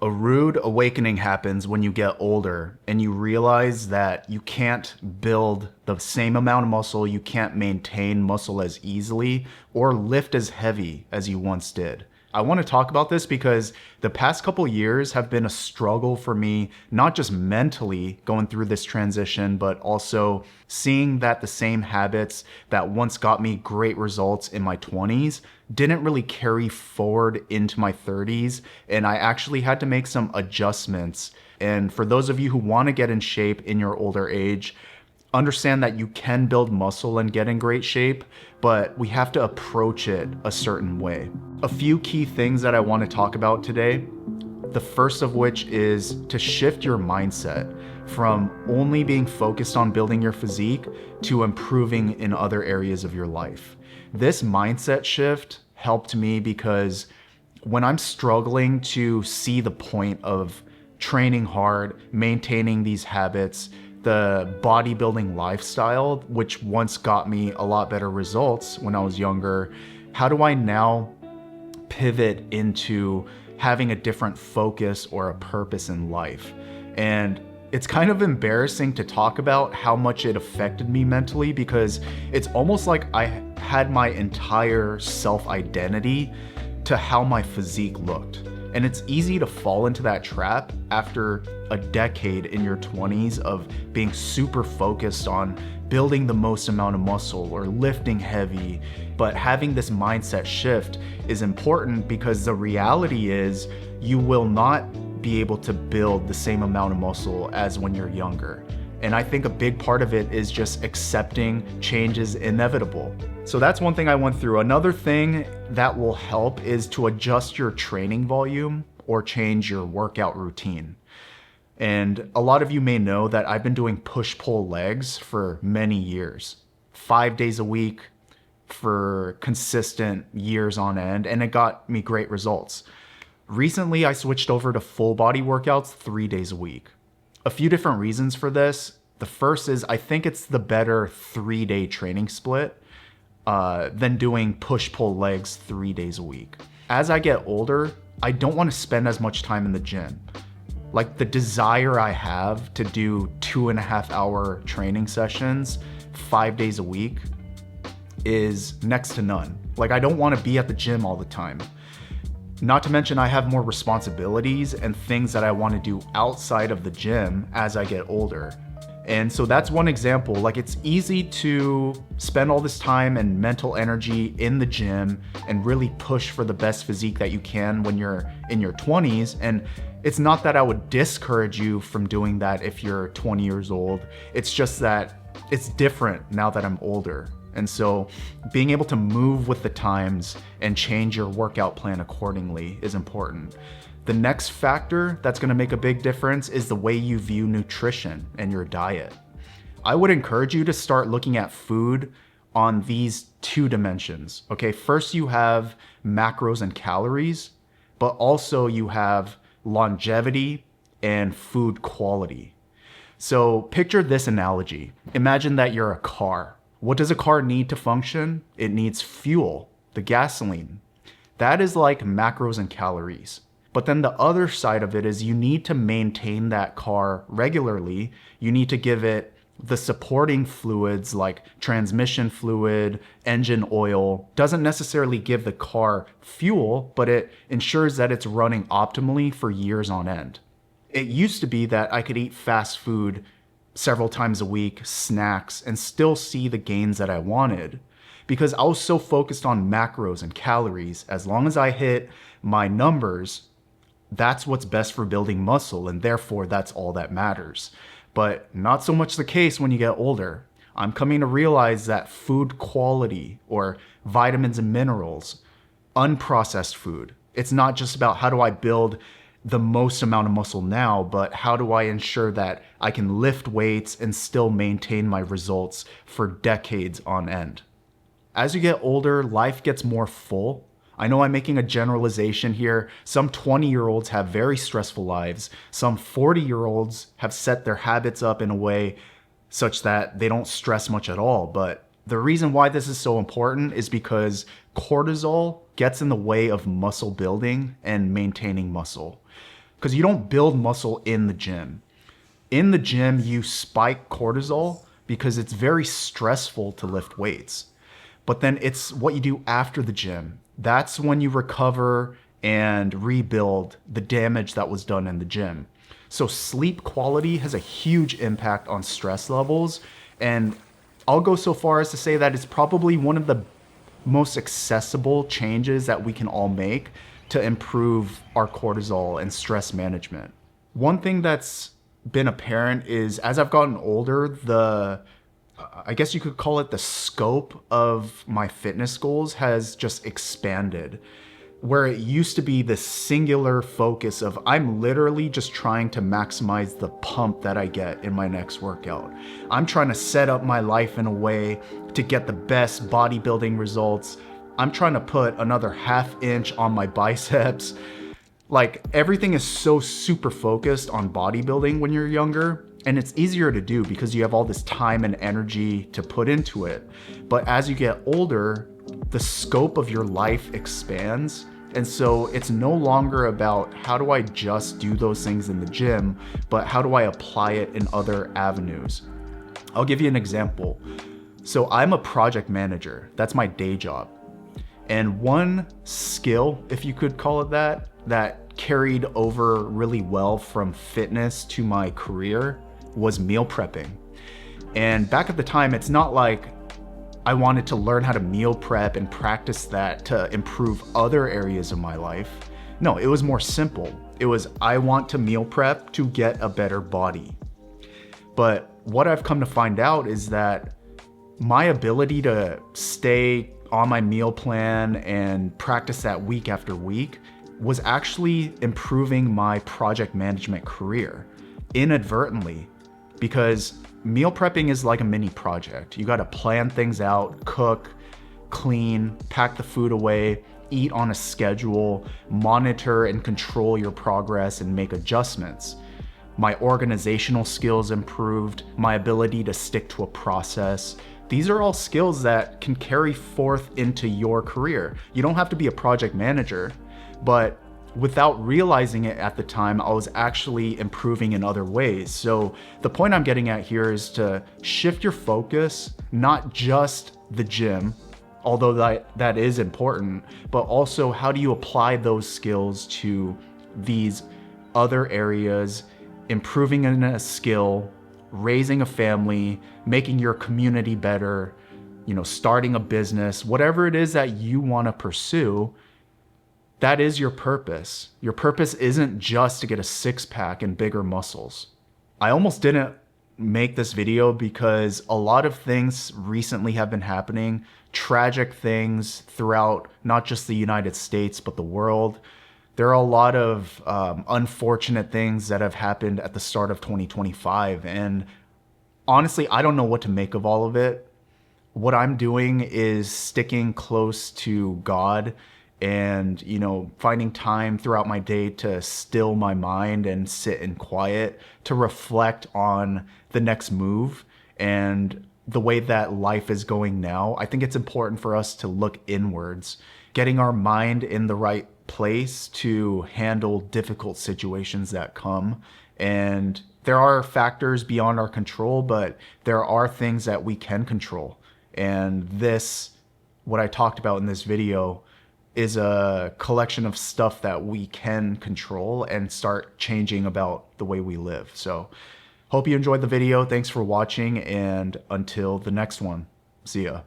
A rude awakening happens when you get older and you realize that you can't build the same amount of muscle, you can't maintain muscle as easily, or lift as heavy as you once did. I want to talk about this because the past couple years have been a struggle for me, not just mentally going through this transition, but also seeing that the same habits that once got me great results in my 20s didn't really carry forward into my 30s. And I actually had to make some adjustments. And for those of you who want to get in shape in your older age, understand that you can build muscle and get in great shape, but we have to approach it a certain way. A few key things that I want to talk about today. The first of which is to shift your mindset from only being focused on building your physique to improving in other areas of your life. This mindset shift helped me because when I'm struggling to see the point of training hard, maintaining these habits, the bodybuilding lifestyle, which once got me a lot better results when I was younger, how do I now pivot into having a different focus or a purpose in life? And it's kind of embarrassing to talk about how much it affected me mentally because it's almost like I had my entire self-identity to how my physique looked. And it's easy to fall into that trap after a decade in your 20s of being super focused on building the most amount of muscle or lifting heavy. But having this mindset shift is important because the reality is you will not be able to build the same amount of muscle as when you're younger. And I think a big part of it is just accepting change is inevitable. So that's one thing I went through. Another thing that will help is to adjust your training volume or change your workout routine. And a lot of you may know that I've been doing push-pull legs for many years, 5 days a week for consistent years on end, and it got me great results. Recently, I switched over to full body workouts 3 days a week. A few different reasons for this. The first is I think it's the better 3-day training split than doing push-pull legs 3 days a week. As I get older, I don't want to spend as much time in the gym. Like the desire I have to do 2.5-hour training sessions 5 days a week is next to none. Like I don't want to be at the gym all the time. Not to mention I have more responsibilities and things that I want to do outside of the gym as I get older. And so that's one example. Like it's easy to spend all this time and mental energy in the gym and really push for the best physique that you can when you're in your 20s. And it's not that I would discourage you from doing that if you're 20 years old. It's just that it's different now that I'm older. And so being able to move with the times and change your workout plan accordingly is important. The next factor that's gonna make a big difference is the way you view nutrition and your diet. I would encourage you to start looking at food on these two dimensions, okay? First, you have macros and calories, but also you have longevity and food quality. So picture this analogy. Imagine that you're a car. What does a car need to function? It needs fuel, the gasoline. That is like macros and calories. But then the other side of it is you need to maintain that car regularly. You need to give it the supporting fluids like transmission fluid, engine oil. Doesn't necessarily give the car fuel, but it ensures that it's running optimally for years on end. It used to be that I could eat fast food several times a week, snacks, and still see the gains that I wanted because I was so focused on macros and calories. As long as I hit my numbers, that's what's best for building muscle, and therefore that's all that matters. But not so much the case when you get older. I'm coming to realize that food quality or vitamins and minerals, unprocessed food, it's not just about how do I build the most amount of muscle now, but how do I ensure that I can lift weights and still maintain my results for decades on end. As you get older, life gets more full. I know I'm making a generalization here. Some 20-year-olds have very stressful lives. Some 40-year-olds have set their habits up in a way such that they don't stress much at all. But the reason why this is so important is because cortisol gets in the way of muscle building and maintaining muscle. because you don't build muscle in the gym. In the gym, you spike cortisol because it's very stressful to lift weights. But then it's what you do after the gym. That's when you recover and rebuild the damage that was done in the gym. So sleep quality has a huge impact on stress levels. And I'll go so far as to say that it's probably one of the most accessible changes that we can all make to improve our cortisol and stress management. One thing that's been apparent is as I've gotten older, I guess you could call it the scope of my fitness goals has just expanded. Where it used to be the singular focus of I'm literally just trying to maximize the pump that I get in my next workout. I'm trying to set up my life in a way to get the best bodybuilding results. I'm trying to put another ½ inch on my biceps. Like everything is so super focused on bodybuilding when you're younger, and it's easier to do because you have all this time and energy to put into it. But as you get older, the scope of your life expands. And so it's no longer about how do I just do those things in the gym, but how do I apply it in other avenues? I'll give you an example. So I'm a project manager. That's my day job. And one skill, if you could call it that carried over really well from fitness to my career was meal prepping. And back at the time, it's not like I wanted to learn how to meal prep and practice that to improve other areas of my life. No, it was more simple. It was, I want to meal prep to get a better body. But what I've come to find out is that my ability to stay on my meal plan and practice that week after week was actually improving my project management career inadvertently, because meal prepping is like a mini project. You got to plan things out, cook, clean, pack the food away, eat on a schedule, monitor and control your progress and make adjustments. My organizational skills improved, my ability to stick to a process. These are all skills that can carry forth into your career. You don't have to be a project manager, but without realizing it at the time, I was actually improving in other ways. So the point I'm getting at here is to shift your focus, not just the gym, although that is important, but also how do you apply those skills to these other areas, improving in a skill, raising a family, making your community better, starting a business, whatever it is that you want to pursue. That is your purpose. Your purpose isn't just to get a six-pack and bigger muscles. I almost didn't make this video because a lot of things recently have been happening, tragic things throughout not just the United States, but the world. There are a lot of unfortunate things that have happened at the start of 2025. And honestly, I don't know what to make of all of it. What I'm doing is sticking close to God and, finding time throughout my day to still my mind and sit in quiet to reflect on the next move and the way that life is going now. I think it's important for us to look inwards, getting our mind in the right place to handle difficult situations that come. And there are factors beyond our control, but there are things that we can control. And what I talked about in this video, is a collection of stuff that we can control and start changing about the way we live. So hope you enjoyed the video. Thanks for watching, and until the next one, see ya.